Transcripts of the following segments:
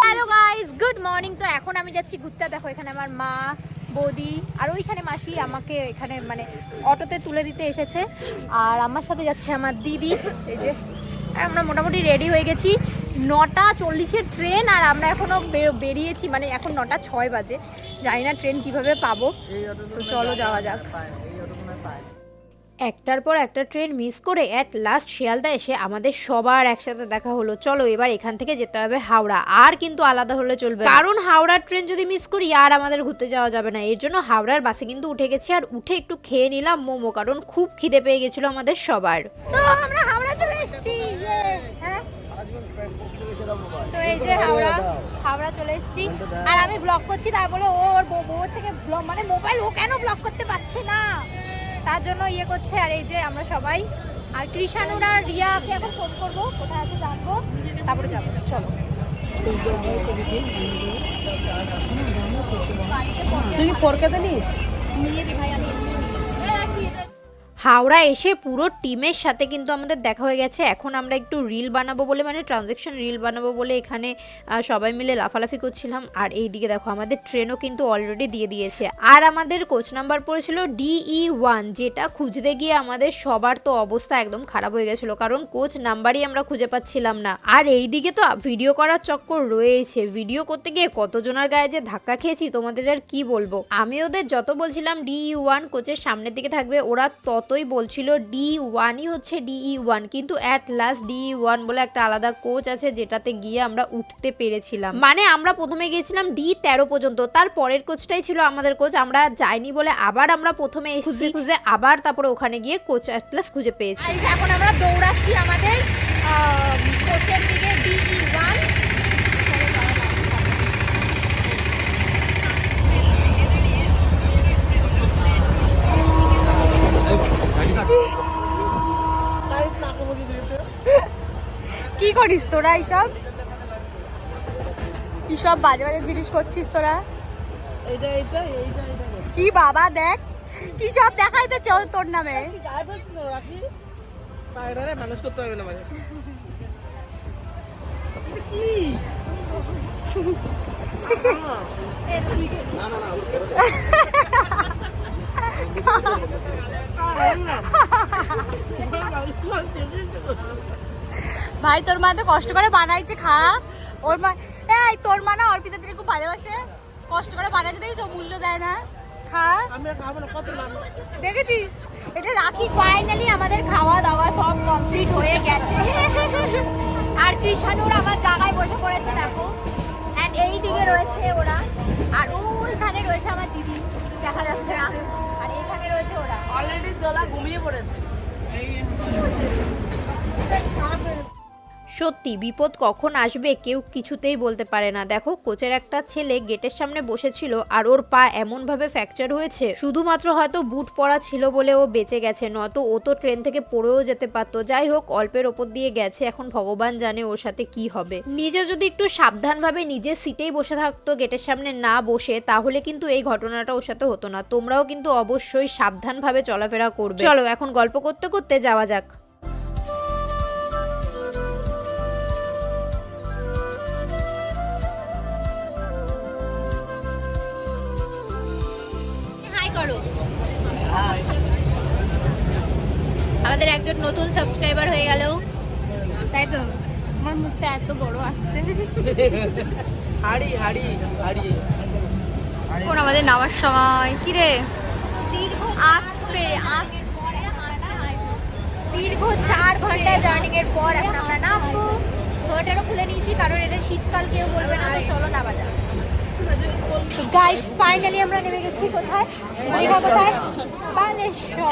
Hello guys, good morning. তো এখন আমি যাচ্ছি ঘুরতে। দেখো এখানে আমার মা, বৌদি আর ওইখানে মাসি আমাকে এখানে মানে অটোতে তুলে দিতে এসেছে। আর আমার সাথে যাচ্ছে আমার দিদি। এই যে আমরা মোটামুটি রেডি হয়ে গেছি। 9:40-এর ট্রেন আর আমরা এখনও বেরিয়েছি, মানে এখন 9:06 বাজে। জানি না ট্রেন কিভাবে পাবো, তো চলো যাওয়া যাক। একটার পর একটা ট্রেন মিস করে অ্যাট লাস্ট শিয়ালদা এসে আমাদের সবার একসাথে দেখা হলো। চলো এবার এখান থেকে যেতে হবে হাওড়া, আর কিন্তু আলাদা হলে চলবে, কারণ হাওড়ার ট্রেন যদি মিস করি আর আমাদের ঘুরতে যাওয়া যাবে না। এর জন্য হাওড়ার বাসে কিন্তু উঠে গেছি, আর উঠে একটু খেয়ে নিলাম মোমো, কারণ খুব খিদে পেয়ে গেছিল আমাদের সবার। তো আমরা হাওড়া চলে এসেছি। হ্যাঁ, তো এই যে হাওড়া চলে এসেছি। আর আমি ব্লগ করছি, তাই বলে ওর বউর থেকে ব্লগ মানে মোবাইল ও কেন ব্লগ করতে পারছে না, তার জন্য ইয়ে করছে। আর এই যে আমরা সবাই, আর কৃষাণুর আর রিয়াকে এখন ফোন করবো, কোথায় আছে জানবো, তারপরে যাবো। চলো তুই পরকাতে নিস নিয়ে দি ভাই, আমি হাওড়া এসে পুরো টিমের সাথে কিন্তু আমাদের দেখা হয়ে গেছে। এখন আমরা একটু রিল বানাবো বলে, মানে ট্রানজ্যাকশন রিল বানাবো বলে এখানে সবাই মিলে লাফালাফি করছিলাম। আর এই দিকে দেখো আমাদের ট্রেনও কিন্তু অলরেডি দিয়ে দিয়েছে। আর আমাদের কোচ নাম্বার পড়েছিল DE1, যেটা খুঁজতে গিয়ে আমাদের সবার তো অবস্থা একদম খারাপ হয়ে গেছিলো, কারণ কোচ নাম্বারই আমরা খুঁজে পাচ্ছিলাম না। আর এই দিকে তো ভিডিও করার চক্কর রয়েছে, ভিডিও করতে গিয়ে কতজনের গায়ে যে ধাক্কা খেয়েছি তোমাদের আর কি বলবো। আমি ওদের যত বলছিলাম DE1 কোচের সামনের দিকে থাকবে, ওরা ততই বলছিল D1ই হচ্ছে DE1, কিন্তু অ্যাট লাস্ট DE1 বলে একটা আলাদা কোচ আছে, যেটাতে গিয়ে আমরা উঠতে পেরেছিলাম। মানে আমরা প্রথমে গিয়েছিলাম D13 পর্যন্ত, তার পরের কোচটাই ছিল আমাদের কোচ। আমরা যাইনি বলে আবার আমরা প্রথমে খুঁজে খুঁজে আবার তারপরে ওখানে গিয়ে কোচ অ্যাট লাস্ট খুঁজে পেয়েছি। এখন আমরা দৌড়াচ্ছি আমাদের কোচের দিকে DE1। কি করিস তোরা এইসব বাজে বাজে জিনিস করছিস তোরা? কি বাবা দেখ কি সব দেখাইতে চাও তোর নামে। মানুষ করতে হবে না মানে ভাই তোর মা তো কষ্ট করে বানাইছে, খা। ওর মা, এই তোর মা না অর্পিতা দিকে খুব ভালোবাসে, কষ্ট করে বানাইতে দেখেছ, মূল্য দেয় না। খা, দেখেছিস? এটা রাখি। ফাইনালি আমাদের খাওয়া দাওয়া সব কমপ্লিট হয়ে গেছে। আর কৃষাণুর আমার জায়গায় বসে পড়েছে দেখো, এন্ড এই দিকে রয়েছে ওরা, আর ওইখানে রয়েছে আমার দিদি, দেখা যাচ্ছে না। আর এখানে রয়েছে ওরা, অলরেডি দোলা ঘুমিয়ে পড়েছে। সত্যি বিপদ কখন আসবে কেউ কিছুতেই বলতে পারে না। দেখো কোচের একটা ছেলে গেটের সামনে বসেছিল, আর ওর পা এমন ভাবে ফ্র্যাকচার হয়েছে, শুধুমাত্র হয়তো বুট পরা ছিল বলে ও বেঁচে গেছে, নয়তো ও তো ট্রেন থেকে পড়েও যেতে পারতো। যাই হোক, অল্পের ওপর দিয়ে গেছে, এখন ভগবান জানে ওর সাথে কি হবে। নিজে যদি একটু সাবধানভাবে নিজের সিটেই বসে থাকতো, গেটের সামনে না বসে, তাহলে কিন্তু এই ঘটনাটা ওর সাথে হতো না। তোমরাও কিন্তু অবশ্যই সাবধানভাবে চলাফেরা করবে। চলো এখন গল্প করতে করতে যাওয়া যাক। আমাদের একজন নতুন সাবস্ক্রাইবার হয়ে গেল, তাই তো? আমার মুখটা এত বড় আসছে। হাড়ি হাড়ি হাড়ি কোন আমাদের নামার সময় কি রে, আসবে দীর্ঘ 4 ঘন্টা জার্নিং এর পর এখন আমরা নামবো। সোয়েটারও খুলে নিয়েছি, কারণ এটা শীতকাল, কেউ বলবে না। তো চলো নামা যাক। গাইস ফাইনালি আমরা নেমে গেছি কোথায়? কোথায়? বালেশ্বর।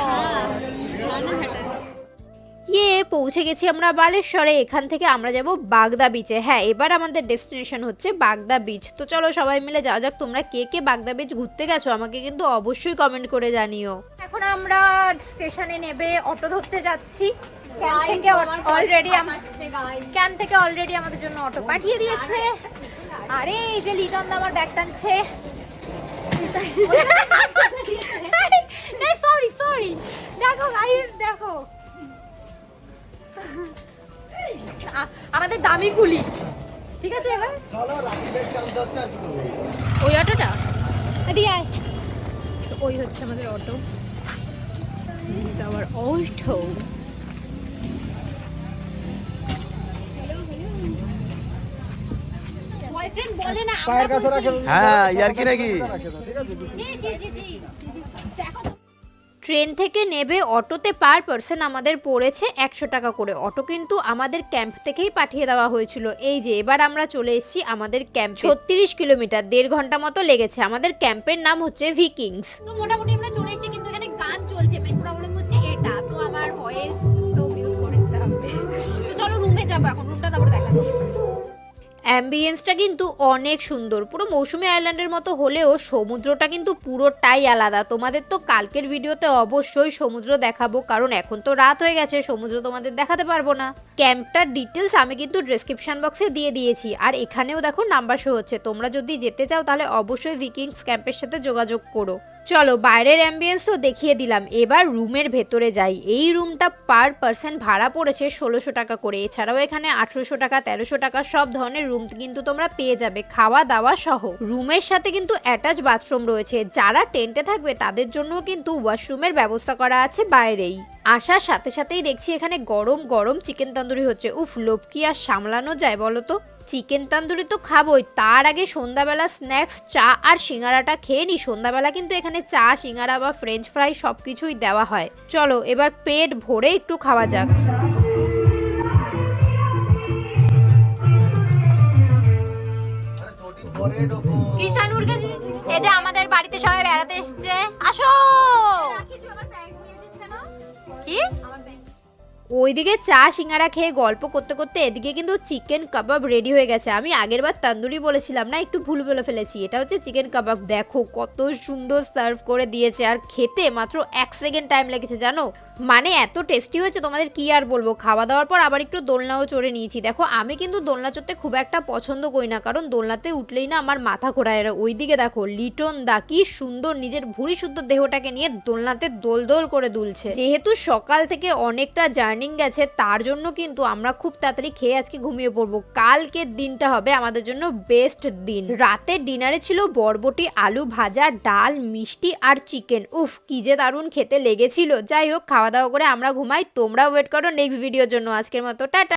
পৌঁছে গেছি আমরা বালেশ্বরে। এখান থেকে আমরা যাব বাগদা বিচে। হ্যাঁ, এবার আমাদের ডেস্টিনেশন হচ্ছে বাগদা বিচ। তো চলো সবাই মিলে যাওয়া যাক। তোমরা কে কে বাগদা বিচ ঘুরতে গেছো আমাকে কিন্তু অবশ্যই কমেন্ট করে জানিও। এখন আমরা স্টেশনে নেবে অটো ধরতে যাচ্ছি। ক্যাম্প থেকে অলরেডি আমাদের জন্য অটো পাঠিয়ে দিয়েছে। আরে এই যে লিটন দা আমার ব্যাগ টানছে। সরি দেখো গাইস, দেখো আমাদের দামি কুলি। ঠিক আছে এবার ওই অটোটা এদিকে আয়। তো ওই হচ্ছে আমাদের অটো, আমার অটো। বয়ফ্রেন্ড বলে না পায়ের কাছে রাখে। হ্যাঁ ইয়ার কি নাকি ট্রেন থেকে নেবে অটোতে পার পারসন আমাদের পড়েছে 100 টাকা করে। অটো কিন্তু আমাদের ক্যাম্প থেকেই পাঠিয়ে দেওয়া হয়েছিল। এই যে এবার আমরা চলে এসেছি আমাদের ক্যাম্প, 36 কিলোমিটার, 1.5 ঘন্টা মতো লেগেছে। আমাদের ক্যাম্পের নাম হচ্ছে ভিকিংস। তো মোটামুটি আমরা চলে এসেছি, কিন্তু এখানে গান চলছে, মেন প্রবলেম হচ্ছে এটা। তো আমার ভয়েস তো মিউট করে দিতে হবে। তো চলো রুমে যাবো এখন, রুমটা তারপর দেখাচ্ছি। অ্যাম্বিয়েন্সটা কিন্তু অনেক সুন্দর, পুরো মৌসুমী আইল্যান্ডের মতো হলেও সমুদ্রটা কিন্তু পুরোটাই আলাদা। তোমাদের তো কালকের ভিডিওতে অবশ্যই সমুদ্র দেখাবো, কারণ এখন তো রাত হয়ে গেছে, সমুদ্র তোমাদের দেখাতে পারবো না। ক্যাম্পটার ডিটেলস আমি কিন্তু ডেসক্রিপশন বক্সে দিয়ে দিয়েছি, আর এখানেও দেখো নাম্বার শো হচ্ছে। তোমরা যদি যেতে চাও তাহলে অবশ্যই ভিকিংস ক্যাম্পের সাথে যোগাযোগ করো। চলো বাইরের অ্যাম্বিয়েন্স তো দেখিয়ে দিলাম, এবার রুমের ভেতরে যাই। এই রুমটা পার পারসন ভাড়া পড়েছে 1600 টাকা করে। এছাড়াও এখানে 1800 টাকা, 1300 টাকা সব ধরনের রুম কিন্তু তোমরা পেয়ে যাবে, খাওয়া দাওয়া সহ। রুমের সাথে কিন্তু অ্যাটাচ বাথরুম রয়েছে। যারা টেন্টে থাকবে তাদের জন্য কিন্তু ওয়াশরুমের ব্যবস্থা করা আছে বাইরেই। আসার সাথে সাথেই দেখছি এখানে গরম গরম চিকেন তন্দুরি হচ্ছে। উফ, লোভ কি আর সামলানো যায় বলো তো। চিকেন তন্দুরি তো খাবোই, তার আগে সন্ধ্যাবেলা স্ন্যাক্স চা আর সিঙ্গারাটা খেয়ে নি। সন্ধ্যাবেলা কিন্তু এখানে চা, সিঙ্গারা বা ফ্রেঞ্চ ফ্রাই সব কিছুই দেওয়া হয়। চলো এবার পেট ভরে একটু খাওয়া যাক। এই যে আমাদের বাড়িতে সবাই বেড়াতে এসেছে, আসো। কি ওইদিকে চা সিঙ্গারা খেয়ে গল্প করতে করতে এদিকে কিন্তু চিকেন কাবাব রেডি হয়ে গেছে। আমি আগেরবার তন্দুরি বলেছিলাম না, একটু ভুল বলে ফেলেছি, এটা হচ্ছে চিকেন কাবাব। দেখো কত সুন্দর সার্ভ করে দিয়েছে, আর খেতে মাত্র 1 সেকেন্ড টাইম লেগেছে জানো। মানে এত টেস্টি হয়েছে তোমাদের কি আর বলবো। খাওয়া দাওয়ার পর আবার একটু দোলনাও চড়ে নিয়েছি। দেখো আমি কিন্তু দোলনা চড়তে খুব একটা পছন্দ করি না, কারণ দোলনাতে উঠলেই না আমার মাথা ঘোরায়। ওইদিকে দেখো লিটন দা কি সুন্দর নিজের ভুঁড়ি শুদ্ধ দেহটাকে নিয়ে দোলনাতে দোল দোল করে দুলছে। যেহেতু সকাল থেকে অনেকটা জার্নিং গেছে, তার জন্য কিন্তু আমরা খুব তাড়াতাড়ি খেয়ে আজকে ঘুমিয়ে পড়বো। কালকের দিনটা হবে আমাদের জন্য বেস্ট দিন। রাতের ডিনারে ছিল বরবটি, আলু ভাজা, ডাল, মিষ্টি আর চিকেন। উফ কি যে দারুণ খেতে লেগেছিল। যাই হোক খাওয়া দাওয়া করে আমরা ঘুমাই, তোমরা ওয়েট করো নেক্সট ভিডিওর জন্য। আজকের মতো টাটা।